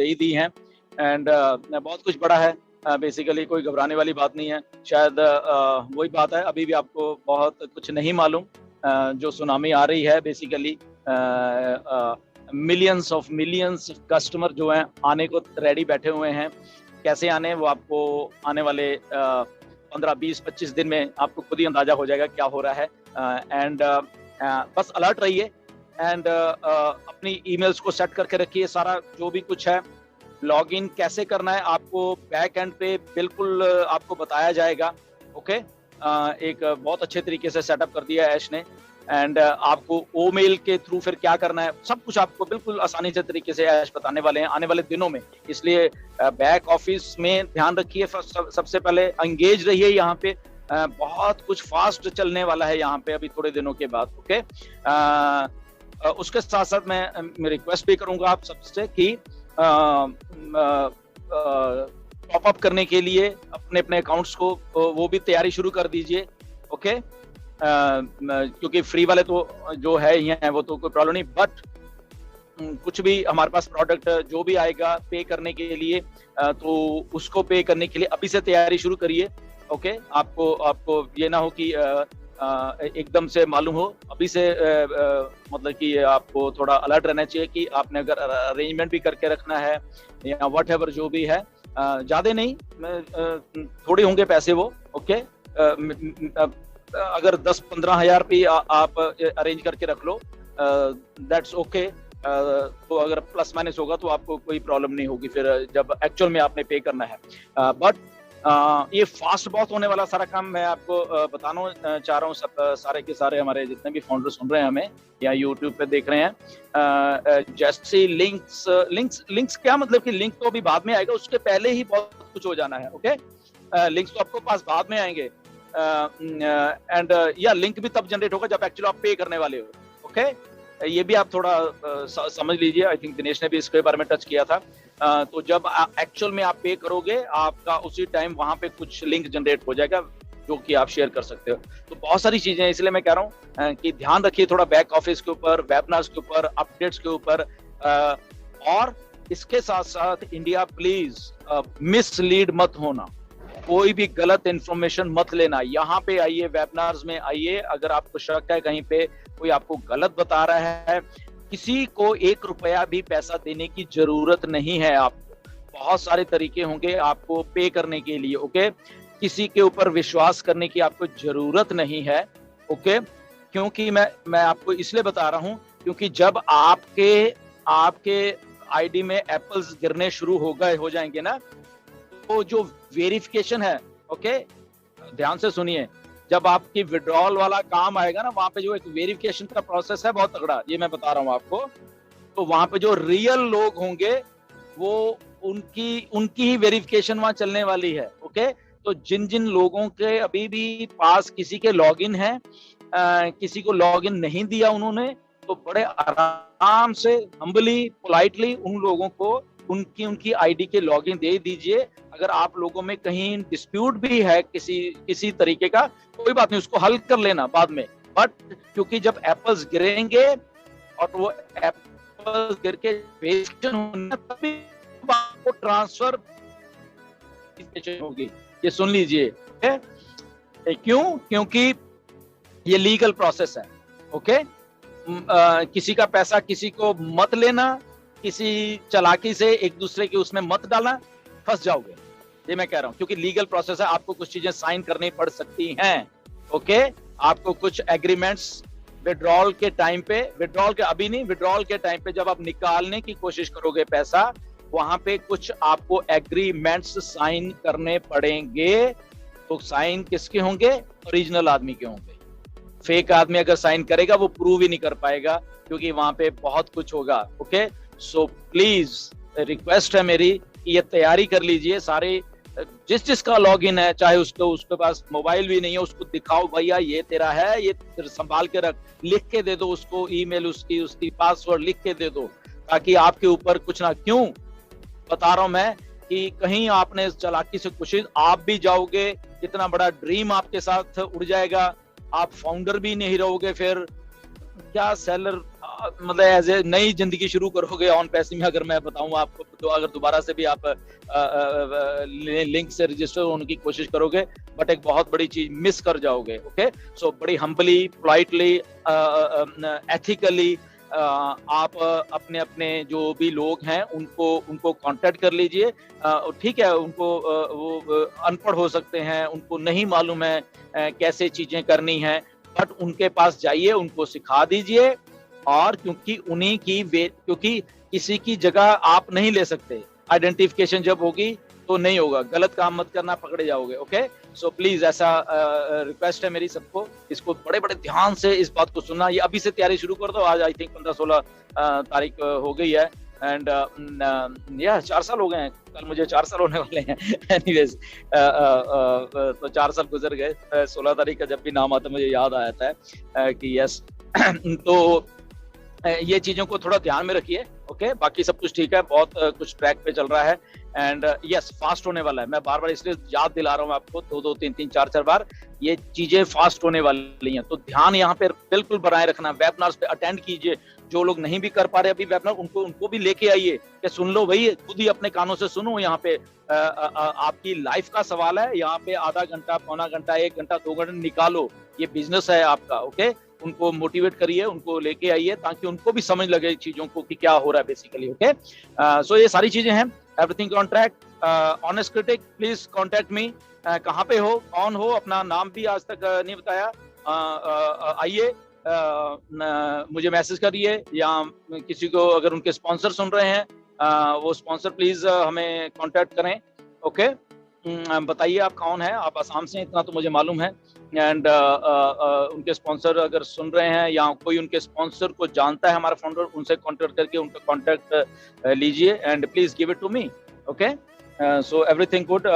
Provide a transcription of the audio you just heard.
दे ही दी हैं। एंड बहुत कुछ बड़ा है, बेसिकली कोई घबराने वाली बात नहीं है। शायद वही बात है, अभी भी आपको बहुत कुछ नहीं मालूम। जो सुनामी आ रही है बेसिकली, मिलियंस कस्टमर जो हैं आने को रेडी बैठे हुए हैं। कैसे आने, वो आपको आने वाले 15-20-25 दिन में आपको खुद ही अंदाजा हो जाएगा क्या हो रहा है। एंड बस अलर्ट रहिए एंड अपनी ईमेल्स को सेट करके रखिए। सारा जो भी कुछ है, लॉगिन कैसे करना है आपको बैक एंड पे बिल्कुल आपको बताया जाएगा। ओके, एक बहुत अच्छे तरीके से सेटअप कर दिया है ऐश ने। एंड आपको ओ मेल के थ्रू फिर क्या करना है, सब कुछ आपको बिल्कुल आसानी से तरीके से ऐश बताने वाले हैं आने वाले दिनों में। इसलिए बैक ऑफिस में ध्यान रखिए, सबसे पहले एंगेज रहिए यहाँ पे। बहुत कुछ फास्ट चलने वाला है यहाँ पे अभी थोड़े दिनों के बाद। ओके, उसके साथ साथ मैं रिक्वेस्ट भी करूंगा आप सबसे कि टॉप अप करने के लिए अपने अपने अकाउंट्स को वो भी तैयारी शुरू कर दीजिए। ओके, क्योंकि फ्री वाले तो जो है ही है, वो तो कोई प्रॉब्लम नहीं, बट कुछ भी हमारे पास प्रोडक्ट जो भी आएगा पे करने के लिए, तो उसको पे करने के लिए अभी से तैयारी शुरू करिए। ओके, आपको ये ना हो कि एकदम से मालूम हो, अभी से मतलब कि आपको थोड़ा अलर्ट रहना चाहिए कि आपने अगर अरेंजमेंट भी करके रखना है या व्हाटएवर जो भी है। ज्यादा नहीं, थोड़े होंगे पैसे वो। ओके, अगर 10-15 हजार पे आप अरेंज करके रख लो, दैट्स ओके। तो अगर प्लस माइनस होगा तो आपको कोई प्रॉब्लम नहीं होगी फिर जब एक्चुअल में आपने पे करना है। बट ये फास्ट बहुत होने वाला सारा काम मैं आपको बताना चाह रहा हूँ। सब सारे के सारे हमारे जितने भी फाउंडर सुन रहे हैं हमें या यूट्यूब पे देख रहे हैं, जैसे लिंक्स क्या मतलब कि लिंक तो अभी बाद में आएगा, उसके पहले ही बहुत कुछ हो जाना है। ओके, लिंक्स तो आपको पास बाद में आएंगे। एंड या लिंक भी तब जनरेट होगा जब एक्चुअली आप पे करने वाले हो। ओके, ये भी आप थोड़ा समझ लीजिए। आई थिंक दिनेश ने भी इसके बारे में टच किया था। तो जब एक्चुअल में आप पे करोगे, आपका उसी टाइम वहां पे कुछ लिंक जनरेट हो जाएगा जो कि आप शेयर कर सकते हो। तो बहुत सारी चीजें, इसलिए मैं कह रहा हूँ कि ध्यान रखिए थोड़ा बैक ऑफिस के ऊपर, वेबिनार्स के ऊपर, अपडेट्स के ऊपर। और इसके साथ साथ इंडिया प्लीज मिसलीड मत होना, कोई भी गलत इंफॉर्मेशन मत लेना। यहाँ पे आइए, वेबिनार्स में आइए, अगर आपको शक है कहीं पे कोई आपको गलत बता रहा है, किसी को 1 रुपया भी पैसा देने की जरूरत नहीं है। आपको बहुत सारे तरीके होंगे आपको पे करने के लिए। ओके, किसी के ऊपर विश्वास करने की आपको जरूरत नहीं है। ओके, क्योंकि मैं आपको इसलिए बता रहा हूं क्योंकि जब आपके आईडी में एप्पल्स गिरने शुरू हो जाएंगे ना, तो जो वेरिफिकेशन है, ओके ध्यान से सुनिए, जब आपकी विड्रॉल वाला काम आएगा ना, वहां पे जो एक वेरिफिकेशन का प्रोसेस है बहुत तगड़ा, ये मैं बता रहा हूं आपको। तो वहां पे जो रियल लोग होंगे वो उनकी ही वेरिफिकेशन वहां चलने वाली है। ओके, तो जिन जिन लोगों के अभी भी पास किसी के लॉगिन है, किसी को लॉगिन नहीं दिया उन्होंने, तो बड़े आराम से हम्बली पोलाइटली उन लोगों को उनकी आईडी के लॉगिन दे दीजिए। अगर आप लोगों में कहीं डिस्प्यूट भी है किसी तरीके का, कोई बात नहीं, उसको हल कर लेना बाद में। बट क्योंकि जब एप्पल्स गिरेंगे और वो एप्पल्स गिर के तभी आपको ट्रांसफर होगी, ये सुन लीजिए। क्यों? क्योंकि ये लीगल प्रोसेस है। ओके, किसी का पैसा किसी को मत लेना, किसी चालाकी से एक दूसरे के उसमें मत डालना, फंस जाओगे। ये मैं कह रहा हूं क्योंकि लीगल प्रोसेस है, आपको कुछ चीजें साइन करनी पड़ सकती हैं। ओके, आपको कुछ एग्रीमेंट्स विड्रॉल के टाइम पे, विड्रॉल के अभी नहीं, विड्रॉल के टाइम पे जब आप निकालने की कोशिश करोगे पैसा, वहां पे कुछ आपको एग्रीमेंट्स साइन करने पड़ेंगे। तो साइन किसके होंगे? ओरिजिनल आदमी के होंगे। फेक आदमी अगर साइन करेगा वो प्रूव ही नहीं कर पाएगा, क्योंकि वहां पे बहुत कुछ होगा। ओके, सो प्लीज रिक्वेस्ट है मेरी कि ये तैयारी कर लीजिए। सारे जिसका लॉगिन है, चाहे उसके पास मोबाइल भी नहीं है, उसको दिखाओ भैया ये तेरा है, ये संभाल के रख, लिख के दे दो उसको, ईमेल उसकी पासवर्ड लिख के दे दो, ताकि आपके ऊपर कुछ ना। क्यों बता रहा हूं मैं कि कहीं आपने चालाकी से कोशिश, आप भी जाओगे, इतना बड़ा ड्रीम आपके साथ उड़ जाएगा, आप फाउंडर भी नहीं रहोगे, फिर क्या सेलर मतलब एज ए नई जिंदगी शुरू करोगे ऑन पैसे में, अगर मैं बताऊं आपको, तो अगर दोबारा से भी आप लिंक से रजिस्टर होने की कोशिश करोगे, बट एक बहुत बड़ी चीज मिस कर जाओगे। ओके, सो बड़ी हम्बली, पोलाइटली, एथिकली आप अपने अपने जो भी लोग हैं उनको कांटेक्ट कर लीजिए। ठीक है, उनको वो अनपढ़ हो सकते हैं, उनको नहीं मालूम है कैसे चीजें करनी है, बट उनके पास जाइए, उनको सिखा दीजिए। और क्योंकि किसी की जगह आप नहीं ले सकते, आइडेंटिफिकेशन जब होगी तो नहीं होगा। गलत काम मत करना, पकड़े जाओगे। ओके, सो प्लीज ऐसा रिक्वेस्ट है मेरी सबको, इसको बड़े बड़े ध्यान से इस बात को सुनना। ये अभी से तैयारी शुरू कर दो। आज आई थिंक 15-16 तारीख हो गई है, एंड या 4 साल हो गए हैं, कल मुझे 4 साल होने वाले हैं। एनीवेज, तो 4 साल गुजर गए। 16 तारीख का जब भी नाम आता मुझे याद आ जाता है कि यस। तो ये चीजों को थोड़ा ध्यान में रखिए। ओके, बाकी सब कुछ ठीक है, बहुत कुछ ट्रैक पे चल रहा है, एंड यस, फास्ट होने वाला है। मैं बार बार इसलिए याद दिला रहा हूँ आपको, 2-2, 3-3, 4-4 बार ये चीजें फास्ट होने वाली हैं, तो ध्यान यहाँ पे बिल्कुल बनाए रखना। वेबिनार्स पे अटेंड कीजिए, जो लोग नहीं भी कर पा रहे अभी वेबिनार, उनको भी लेके आइए कि सुन लो भाई, खुद ही अपने कानों से सुनो। यहाँ पे आपकी लाइफ का सवाल है, यहाँ पे आधा घंटा, पौना घंटा, 1 घंटा, 2 घंटे निकालो, ये बिजनेस है आपका। ओके, उनको मोटिवेट करिए, उनको लेके आइए, ताकि उनको भी समझ लगे चीजों को कि क्या हो रहा है बेसिकली। ओके, सो ये सारी चीजें हैं, everything on track. Honest critic, please contact me. कहाँ पे हो, कौन हो, अपना नाम भी आज तक नहीं बताया, आइए, मुझे मैसेज करिए, या किसी को अगर उनके स्पॉन्सर सुन रहे हैं, वो स्पॉन्सर प्लीज हमें कांटेक्ट करें। ओके, बताइए आप कौन है, आप आसाम से, इतना तो मुझे मालूम है, एंड उनके स्पॉन्सर अगर सुन रहे हैं, या कोई उनके स्पॉन्सर को जानता है हमारा फाउंडर, उनसे कांटेक्ट करके उनका कांटेक्ट लीजिए, and please give it to me. Okay, so everything good.